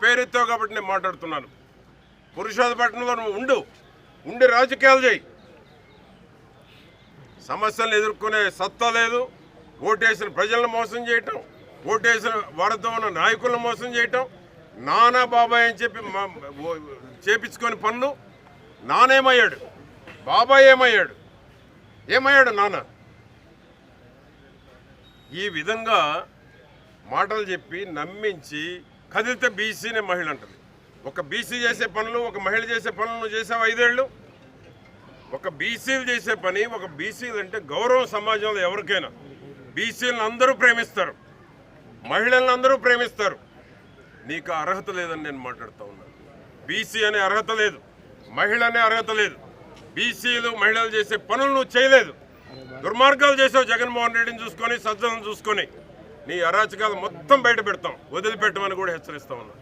పేరెత్తావు కాబట్టి నేను మాట్లాడుతున్నాను. పురుషోత్తపట్నంలో నువ్వు ఉండి రాజకీయాలు చేయి. సమస్యలను ఎదుర్కొనే సత్తా లేదు. ఓటేసిన ప్రజలను మోసం చేయటం, ఓటేసిన వారితో ఉన్న నాయకులను మోసం చేయటం, నానా బాబాయ్ అని చెప్పి చేపించుకొని పనులు. నానేమయ్యాడు? బాబాయ్ ఏమయ్యాడు నాన్న? ఈ విధంగా మాటలు చెప్పి నమ్మించి కదిలితే బీసీనే మహిళ అంటుంది. ఒక బీసీ చేసే పనులు, ఒక మహిళ చేసే పనులు నువ్వు చేసావు 5 ఏళ్ళు. ఒక బీసీలు చేసే పని, ఒక బీసీలు అంటే గౌరవం సమాజంలో ఎవరికైనా. బీసీలను అందరూ ప్రేమిస్తారు, మహిళలను అందరూ ప్రేమిస్తారు. నీకు అర్హత లేదని నేను మాట్లాడుతూ ఉన్నాను. బీసీ అనే అర్హత లేదు, మహిళ అనే అర్హత లేదు. బీసీలు మహిళలు చేసే పనులు నువ్వు చేయలేదు. దుర్మార్గాలు చేసావు. జగన్మోహన్ రెడ్డిని చూసుకొని, సజ్జలను చూసుకొని నీ అరాచకాలు మొత్తం బయట పెడతాం, వదిలిపెట్టమని కూడా హెచ్చరిస్తా ఉన్నా.